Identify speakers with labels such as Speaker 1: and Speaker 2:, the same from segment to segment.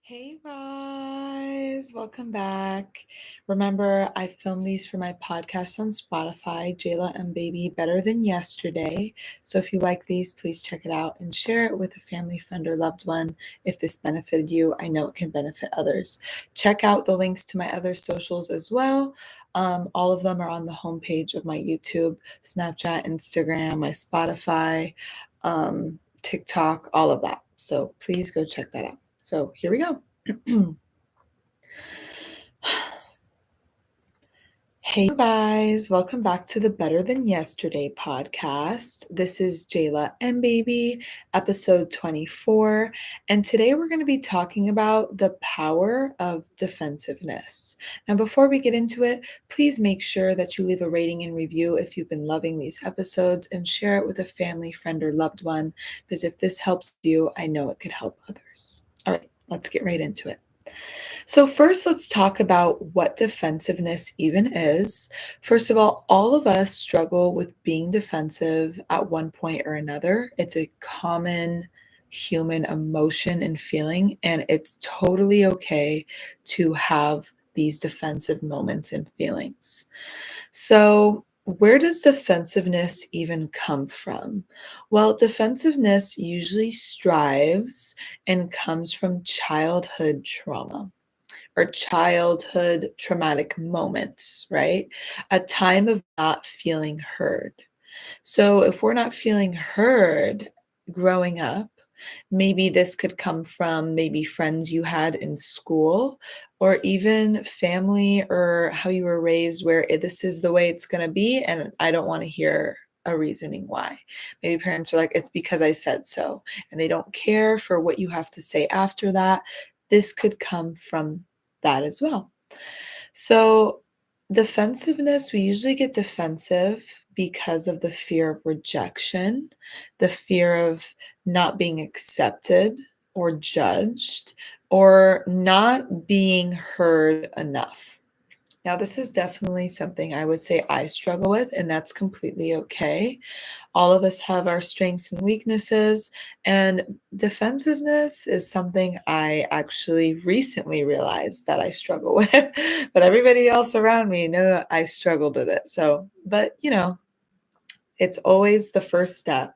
Speaker 1: Hey guys, welcome back. Remember, I filmed these for my podcast on Spotify, Jayla and Baby Better Than Yesterday. So if you like these, please check it out and share it with a family, friend, or loved one. If this benefited you, I know it can benefit others. Check out the links to my other socials as well. All of them are on the homepage of my YouTube, Snapchat, Instagram, my Spotify, TikTok, all of that. So please go check that out. So here we go. Hey, you guys, welcome back to the Better Than Yesterday podcast. This is Jayla and Baby, episode 24. And today we're going to be talking about the power of defensiveness. Now, before we get into it, please make sure that you leave a rating and review if you've been loving these episodes and share it with a family, friend, or loved one, because if this helps you, I know it could help others. All right, let's get right into it. So, first, let's talk about what defensiveness even is. First of all of us struggle with being defensive at one point or another. It's a common human emotion and feeling, and it's totally okay to have these defensive moments and feelings. So, where does defensiveness even come from? Well, defensiveness usually strives and comes from childhood trauma or childhood traumatic moments, right? A time of not feeling heard. So if we're not feeling heard growing up, maybe this could come from maybe friends you had in school or even family or how you were raised where this is the way it's going to be and I don't want to hear a reasoning why. Maybe parents are like, it's because I said so, and they don't care for what you have to say after that. This could come from that as well. So, defensiveness, we usually get defensive because of the fear of rejection, the fear of not being accepted or judged, or not being heard enough. Now, this is definitely something I would say I struggle with, and that's completely okay. All of us have our strengths and weaknesses, and defensiveness is something I actually recently realized that I struggle with, but everybody else around me know I struggled with it. So, but it's always the first step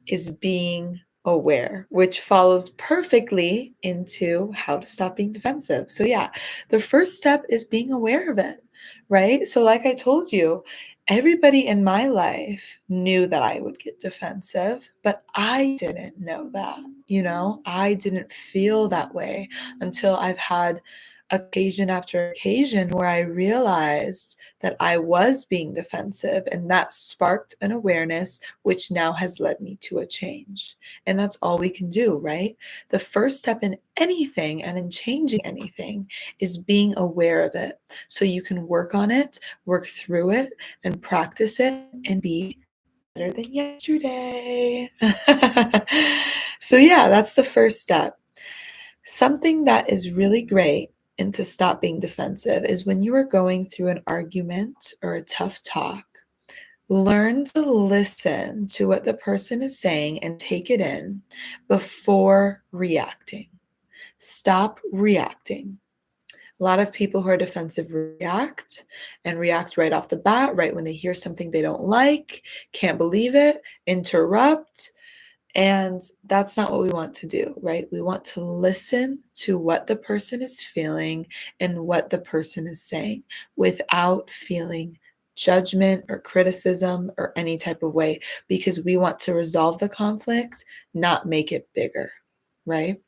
Speaker 1: is being aware, which follows perfectly into how to stop being defensive. So, yeah, the first step is being aware of it, right? So, like I told you, everybody in my life knew that I would get defensive, but I didn't know that. I didn't feel that way until I've had occasion after occasion where I realized that I was being defensive, and that sparked an awareness, which now has led me to a change. And that's all we can do, right? The first step in anything and in changing anything is being aware of it so you can work on it, work through it, and practice it and be better than yesterday. So, yeah, that's the first step. Something that is really great and to stop being defensive is when you are going through an argument or a tough talk, learn to listen to what the person is saying and take it in before reacting. Stop reacting. A lot of people who are defensive react and react right off the bat, right when they hear something they don't like, can't believe it, interrupt, and that's not what we want to do, right? We want to listen to what the person is feeling and what the person is saying without feeling judgment or criticism or any type of way, because we want to resolve the conflict, not make it bigger, right?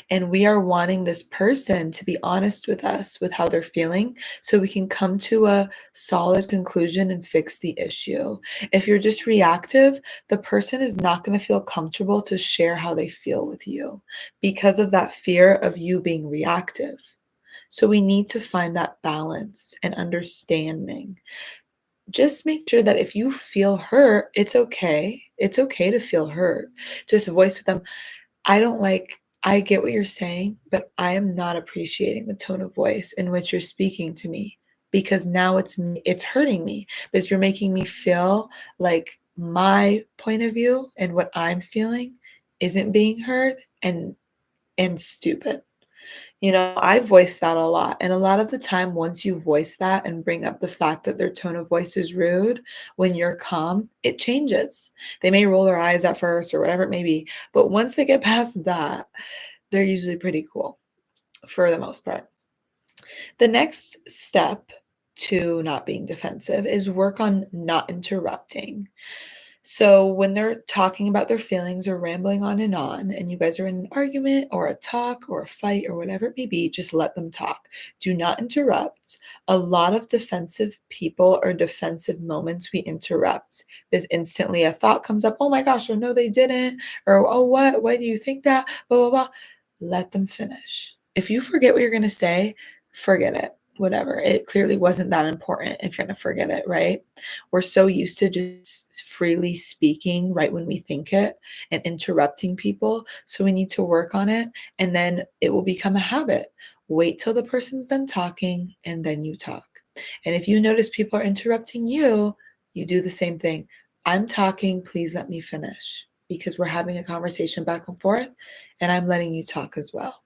Speaker 1: And we are wanting this person to be honest with us with how they're feeling so we can come to a solid conclusion and fix the issue. If you're just reactive, the person is not going to feel comfortable to share how they feel with you because of that fear of you being reactive. So we need to find that balance and understanding. Just make sure that if you feel hurt, it's okay. It's okay to feel hurt. Just voice with them, I get what you're saying, but I am not appreciating the tone of voice in which you're speaking to me, because now it's hurting me because you're making me feel like my point of view and what I'm feeling isn't being heard and stupid. I voice that a lot. And a lot of the time, once you voice that and bring up the fact that their tone of voice is rude, when you're calm, it changes. They may roll their eyes at first or whatever it may be. But once they get past that, they're usually pretty cool for the most part. The next step to not being defensive is work on not interrupting. So when they're talking about their feelings or rambling on, and you guys are in an argument or a talk or a fight or whatever it may be, just let them talk. Do not interrupt. A lot of defensive people or defensive moments we interrupt because instantly a thought comes up, oh my gosh, or no, they didn't, or oh, what? Why do you think that? Blah, blah, blah. Let them finish. If you forget what you're going to say, forget it. Whatever. It clearly wasn't that important if you're going to forget it, right? We're so used to just freely speaking right when we think it and interrupting people. So we need to work on it and then it will become a habit. Wait till the person's done talking and then you talk. And if you notice people are interrupting you, you do the same thing. I'm talking, please let me finish because we're having a conversation back and forth and I'm letting you talk as well.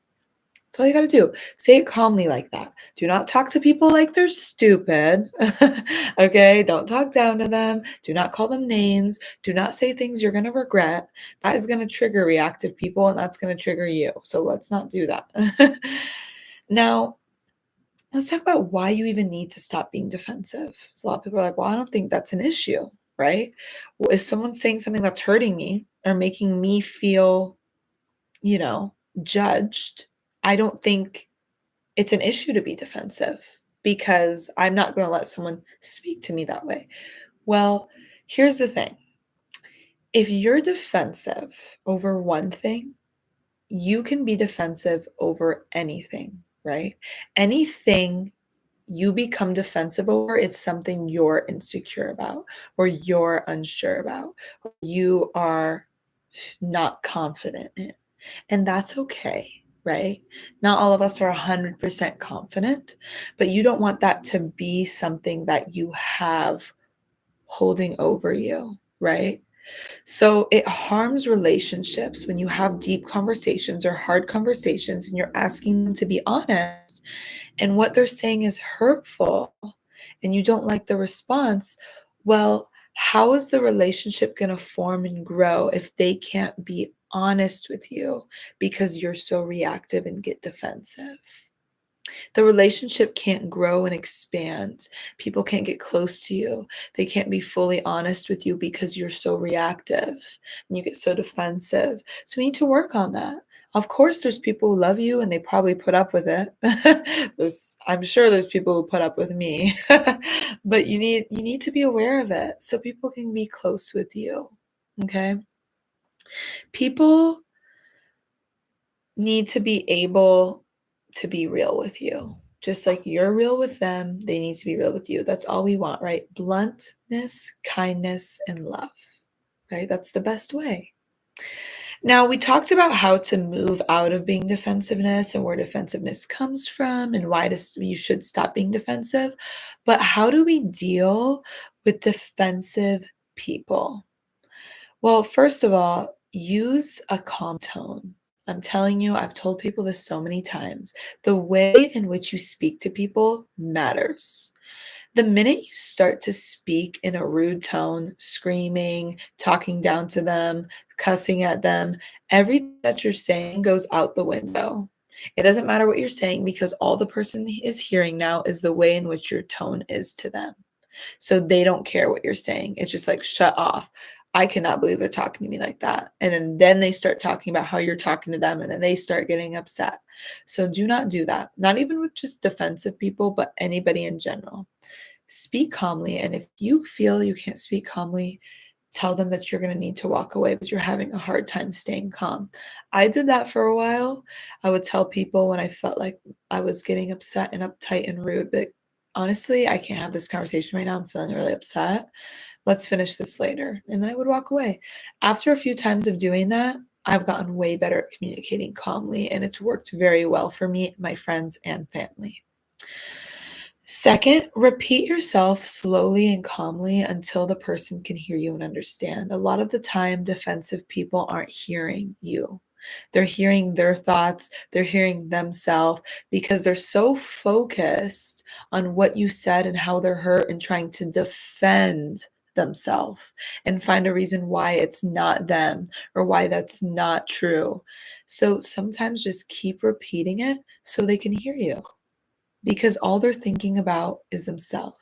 Speaker 1: That's all you got to do. Say it calmly like that. Do not talk to people like they're stupid. Okay? Don't talk down to them. Do not call them names. Do not say things you're going to regret. That is going to trigger reactive people and that's going to trigger you. So let's not do that. Now, let's talk about why you even need to stop being defensive. So a lot of people are like, well, I don't think that's an issue, right? Well, if someone's saying something that's hurting me or making me feel, judged, I don't think it's an issue to be defensive because I'm not going to let someone speak to me that way. Well, here's the thing. If you're defensive over one thing, you can be defensive over anything, right? Anything you become defensive over, it's something you're insecure about or you're unsure about, or you are not confident in. And that's okay, right? Not all of us are 100% confident, but you don't want that to be something that you have holding over you, right? So it harms relationships when you have deep conversations or hard conversations and you're asking them to be honest and what they're saying is hurtful and you don't like the response. Well, how is the relationship going to form and grow if they can't be honest with you because you're so reactive and get defensive? The relationship can't grow and expand. People can't get close to you. They can't be fully honest with you because you're so reactive and you get so defensive. So we need to work on that. Of course, there's people who love you and they probably put up with it. I'm sure there's people who put up with me, but you need to be aware of it so people can be close with you. Okay, people need to be able to be real with you. Just like you're real with them, they need to be real with you. That's all we want, right? Bluntness, kindness, and love, right? That's the best way. Now, we talked about how to move out of being defensiveness and where defensiveness comes from and why you should stop being defensive. But how do we deal with defensive people? Well, first of all, use a calm tone. I'm telling you, I've told people this so many times. The way in which you speak to people matters. The minute you start to speak in a rude tone, screaming, talking down to them, cussing at them, everything that you're saying goes out the window. It doesn't matter what you're saying because all the person is hearing now is the way in which your tone is to them. So they don't care what you're saying. It's just like, shut off. I cannot believe they're talking to me like that. And then they start talking about how you're talking to them and then they start getting upset. So do not do that. Not even with just defensive people, but anybody in general. Speak calmly. And if you feel you can't speak calmly, tell them that you're going to need to walk away because you're having a hard time staying calm. I did that for a while. I would tell people when I felt like I was getting upset and uptight and rude, but honestly, I can't have this conversation right now. I'm feeling really upset. Let's finish this later. And then I would walk away. After a few times of doing that, I've gotten way better at communicating calmly, and it's worked very well for me, my friends, and family. Second, repeat yourself slowly and calmly until the person can hear you and understand. A lot of the time, defensive people aren't hearing you. They're hearing their thoughts, they're hearing themselves because they're so focused on what you said and how they're hurt and trying to defend themselves and find a reason why it's not them or why that's not true. So sometimes just keep repeating it so they can hear you because all they're thinking about is themselves.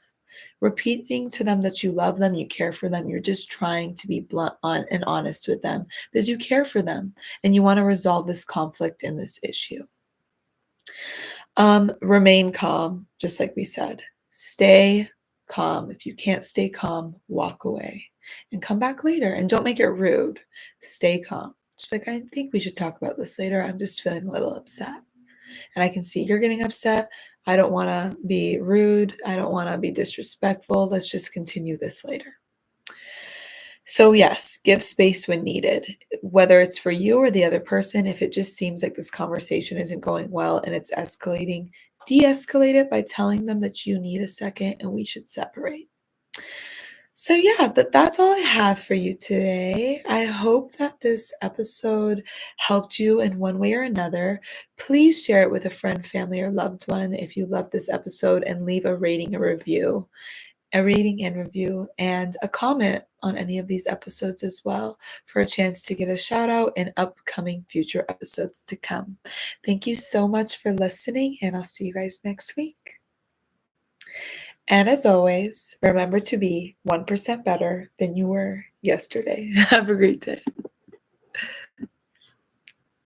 Speaker 1: Repeating to them that you love them, you care for them, you're just trying to be blunt and honest with them because you care for them and you want to resolve this conflict and this issue. Remain calm, just like we said. Stay calm. If you can't stay calm, walk away and come back later. And don't make it rude. Stay calm. Just like, I think we should talk about this later. I'm just feeling a little upset. And I can see you're getting upset. I don't want to be rude. I don't want to be disrespectful. Let's just continue this later. So, yes, give space when needed, whether it's for you or the other person. If it just seems like this conversation isn't going well and it's escalating, de escalate it by telling them that you need a second and we should separate. So, yeah, but that's all I have for you today. I hope that this episode helped you in one way or another. Please share it with a friend, family, or loved one if you love this episode and leave a rating, a review. A rating and review, and a comment on any of these episodes as well for a chance to get a shout out in upcoming future episodes to come. Thank you so much for listening, and I'll see you guys next week. And as always, remember to be 1% better than you were yesterday. Have a great day.